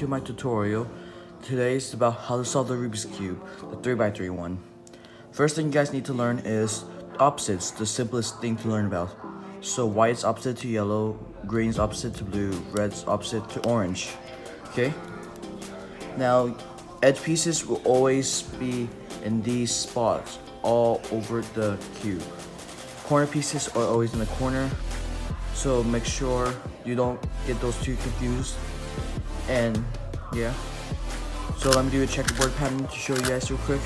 to my tutorial. Today is about how to solve the Rubik's Cube, the 3x3 one. First thing you guys need to learn is opposites, the simplest thing to learn about. So white's opposite to yellow, green's opposite to blue, red's opposite to orange. Okay? Now, edge pieces will always be in these spots all over the cube. Corner pieces are always in the corner, so make sure you don't get those two confused. And yeah, so let me do a checkerboard pattern to show you guys real quick.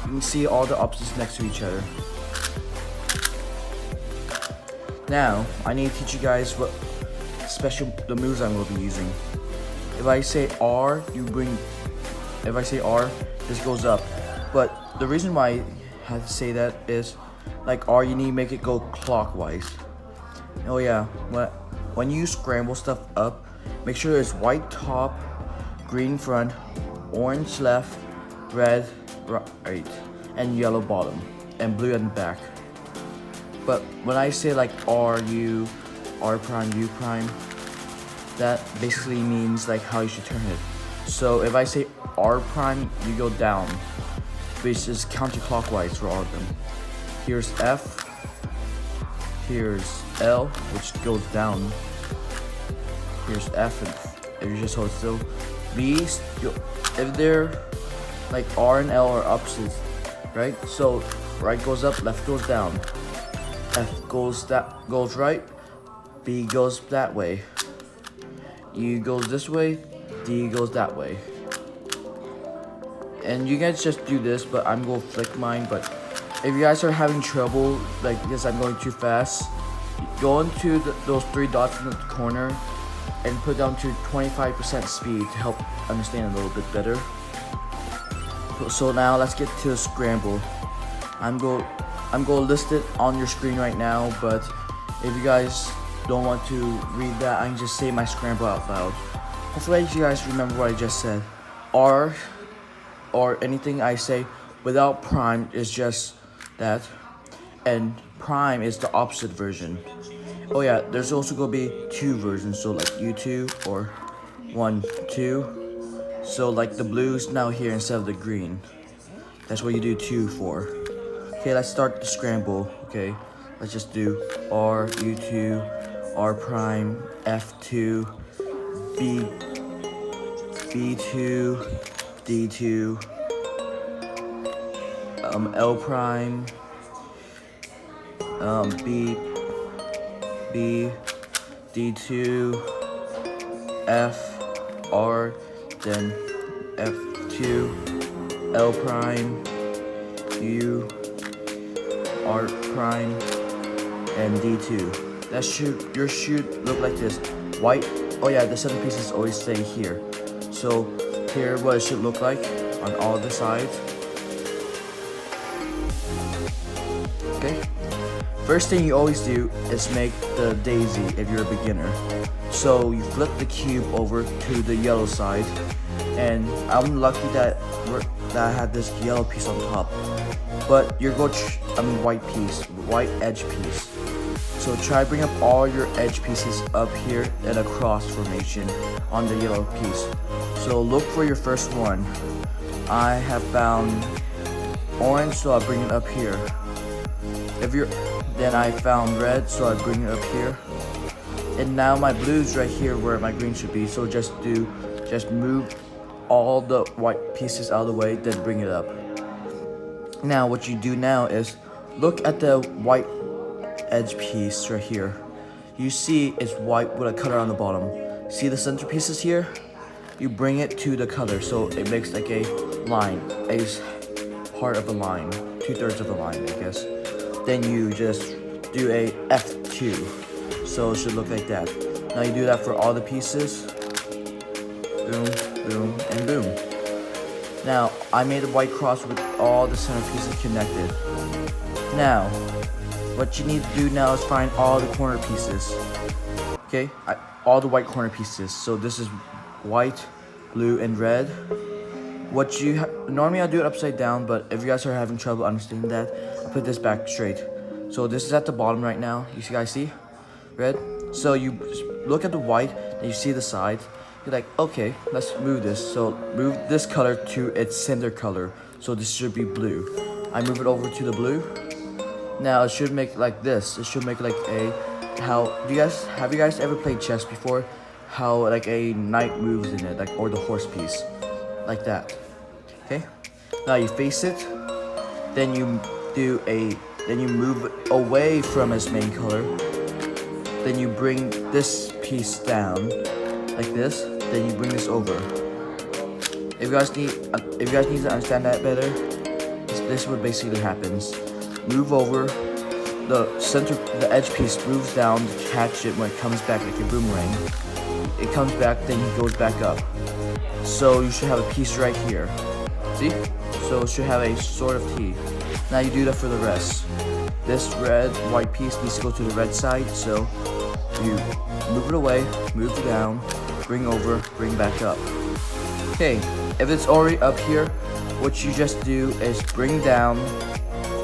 You can see all the opposites next to each other. Now, I need to teach you guys what the moves I'm going to be using. If I say R, if I say R, this goes up. But the reason why I have to say that is, like R, you need to make it go clockwise. Oh yeah, when you scramble stuff up, make sure there's white top, green front, orange left, red right, and yellow bottom, and blue at the back. But when I say like R, U, R prime, U prime, that basically means like how you should turn it. So if I say R prime, you go down, which is counterclockwise for all of them. Here's F, here's L, which goes down. Here's F, and if you just hold still. B, if they're like R and L are opposites, right? So right goes up, left goes down. F goes right, B goes that way. U goes this way, D goes that way. And you guys just do this, but I'm gonna flick mine. But if you guys are having trouble, like this, I'm going too fast, go into those three dots in the corner and put down to 25% speed to help understand a little bit better. So now let's get to the scramble. I'm going to list it on your screen right now, but if you guys don't want to read that, I can just say my scramble out loud. Hopefully you guys remember what I just said. R, or anything I say without prime, is just that, and prime is the opposite version. Oh yeah, there's also gonna be two versions, so like U2 or 1, 2. So like the blue's now here instead of the green. That's what you do 2 for. Okay, let's start the scramble. Okay, let's just do R, U2, R prime, F2, B2, D2, L prime, B, D2, F, R, then F2, L prime, U, R prime, and D2. Your should look like this. White, oh yeah, the center pieces always stay here. So here what it should look like on all the sides. Okay. First thing you always do is make the daisy if you're a beginner. So you flip the cube over to the yellow side, and I'm lucky that I had this yellow piece on top. But you're going white edge piece. So try bring up all your edge pieces up here in a cross formation on the yellow piece. So look for your first one. I have found orange, so I'll bring it up here. Then I found red, so I bring it up here. And now my blue's right here where my green should be. So just move all the white pieces out of the way, then bring it up. Now what you do now is look at the white edge piece right here. You see it's white with a color on the bottom. See the center pieces here? You bring it to the color so it makes like a line, a part of a line, 2/3 of a line, I guess. Then you just do a F2, so it should look like that. Now you do that for all the pieces. Boom, boom, and boom. Now I made a white cross with all the center pieces connected. Now what you need to do now is find all the corner pieces. Okay, all the white corner pieces. So this is white, blue, and red. Normally I do it upside down, but if you guys are having trouble understanding that, I'll put this back straight. So this is at the bottom right now. You guys see? Red? So you look at the white, and you see the sides, you're like, okay, let's move this. So move this color to its center color. So this should be blue. I move it over to the blue. Now it should make like this. It should make like a, have you guys ever played chess before? How like a knight moves in it, like, or the horse piece, like that. Okay. Now you face it. Then you move it away from its main color. Then you bring this piece down, like this. Then you bring this over. If you guys need to understand that better, this is what basically happens. Move over, the edge piece moves down to catch it when it comes back like a boomerang. It comes back, then it goes back up. So you should have a piece right here. See? So it should have a sort of T. Now you do that for the rest. This white piece needs to go to the red side, so you move it away, move it down, bring over, bring back up. Okay, if it's already up here, what you just do is bring down,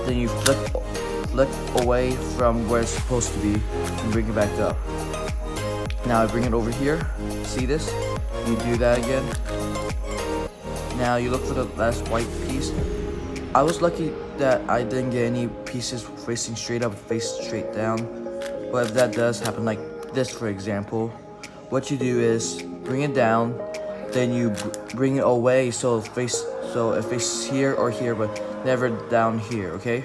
then you flick away from where it's supposed to be, and bring it back up. Now I bring it over here, see this? You do that again. Now you look for the last white piece. I was lucky that I didn't get any pieces facing straight up, face straight down. But if that does happen, like this for example, what you do is bring it down, then you bring it away so it faces here or here, but never down here, okay?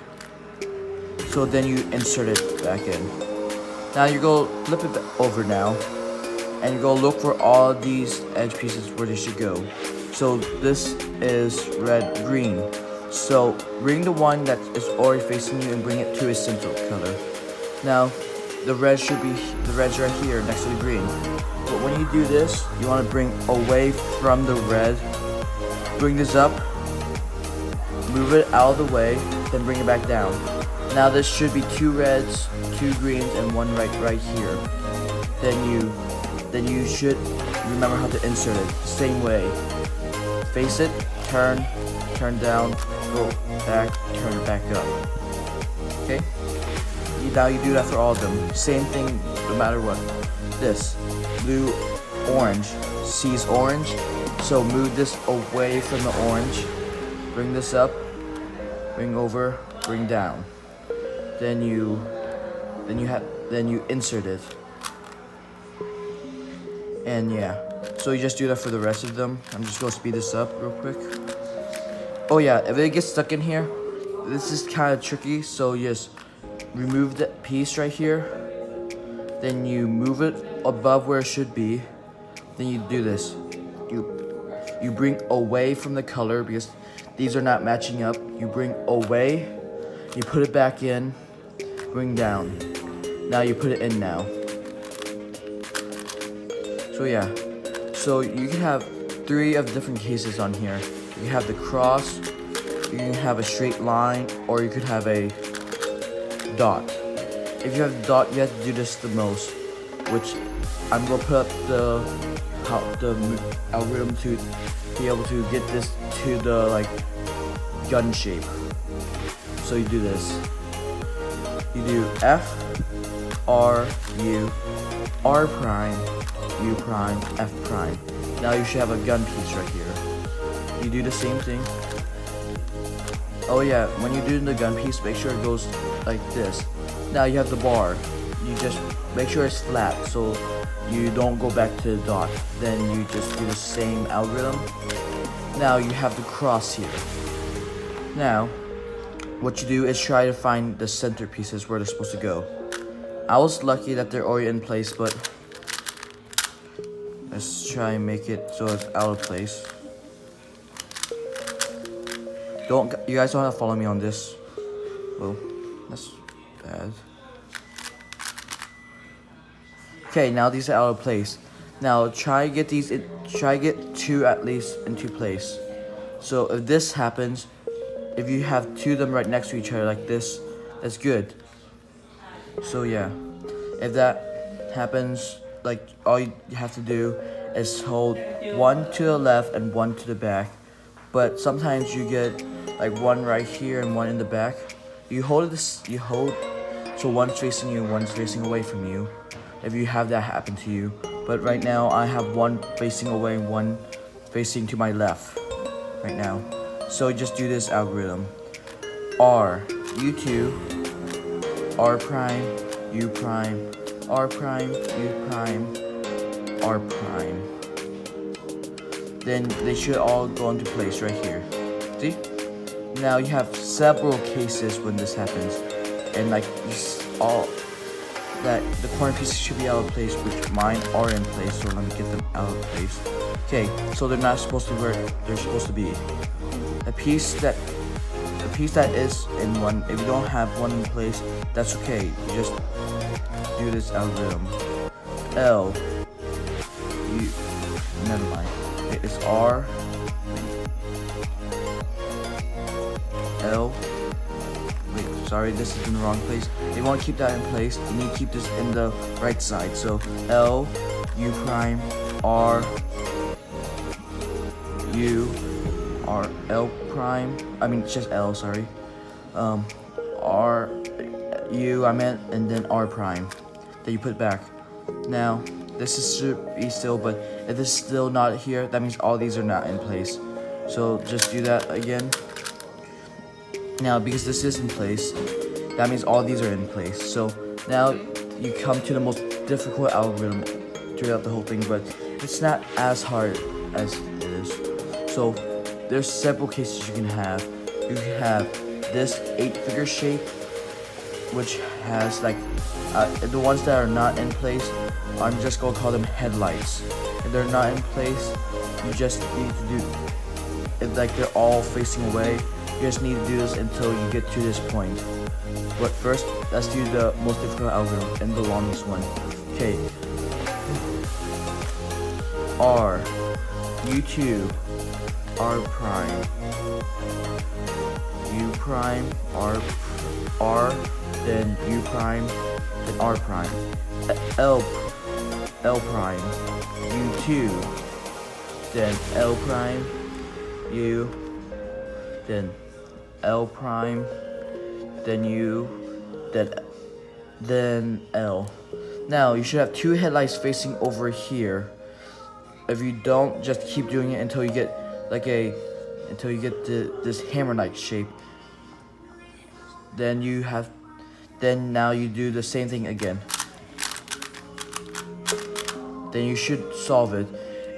So then you insert it back in. Now you go flip it over now, and you go look for all these edge pieces where they should go. So this is red, green. So bring the one that is already facing you and bring it to its center color. Now the red's right here next to the green. But when you do this, you want to bring away from the red. Bring this up, move it out of the way, then bring it back down. Now this should be 2 reds, 2 greens, and 1 right here. Then you should remember how to insert it. Same way. Face it, turn down, go back, turn it back up. Okay? Now you do that for all of them. Same thing no matter what. This, blue, orange. C is orange. So move this away from the orange. Bring this up, bring over, bring down. Then you insert it. And yeah. So you just do that for the rest of them. I'm just gonna speed this up real quick. Oh yeah, if it gets stuck in here, this is kind of tricky. So you just remove the piece right here. Then you move it above where it should be. Then you do this. You bring away from the color because these are not matching up. You bring away, you put it back in, bring down. Now you put it in now. So yeah. So you can have 3 of different cases on here. You can have the cross, you can have a straight line, or you could have a dot. If you have a dot, you have to do this the most, which I'm gonna put up the algorithm to be able to get this to the like gun shape. So you do this. You do F, R, U, R prime, U prime, F prime. Now you should have a gun piece right here. You do the same thing. Oh yeah, when you do the gun piece, make sure it goes like this. Now you have the bar. You just make sure it's flat so you don't go back to the dot. Then you just do the same algorithm. Now you have the cross here. Now, what you do is try to find the center pieces where they're supposed to go. I was lucky that they're already in place, but let's try and make it so it's out of place. You guys don't have to follow me on this. Well, that's bad. Okay, now these are out of place. Now try get 2 at least into place. So if this happens, if you have 2 of them right next to each other like this, that's good. So yeah, if that happens, like all you have to do is hold 1 to the left and 1 to the back. But sometimes you get like 1 right here and 1 in the back. You hold so one's facing you and one's facing away from you. If you have that happen to you, but right now I have one facing away and one facing to my left right now. So just do this algorithm. R, U2, R prime, U prime, R prime, U prime, R prime. Then they should all go into place right here. See? Now you have several cases when this happens, and like all that the corner pieces should be out of place, which mine are in place. So let me get them out of place. Okay, so they're not supposed to be where they're supposed to be. The piece that is in one, if you don't have one in place, that's okay. You just do this algorithm. L, U, never mind. Okay, it's R, L. Wait, sorry, this is in the wrong place. If you want to keep that in place, you need to keep this in the right side. So L, U prime, R, U, R, L prime. I mean, it's just L, sorry. R, U, I meant, and then R prime. Then you put it back. Now, this should be still, but if it's still not here, that means all these are not in place. So just do that again. Now, because this is in place, that means all these are in place. So now you come to the most difficult algorithm throughout the whole thing, but it's not as hard as it is. So there's several cases you can have. You can have this 8-figure shape, which has like the ones that are not in place, I'm just gonna call them headlights. If they're not in place, you just need to do it like they're all facing away. You just need to do this until you get to this point. But first, let's do the most difficult algorithm and the longest one. Okay. R, U2, R prime, U prime, R, then U prime, then R prime, L prime, U2, then L prime, U, then L prime, then U, then L. Now you should have two headlights facing over here. If you don't, just keep doing it until you get this hammer-like shape. Then now you do the same thing again. Then you should solve it.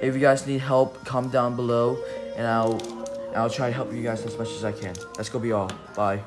If you guys need help, comment down below, and I'll try to help you guys as much as I can. That's gonna be all. Bye.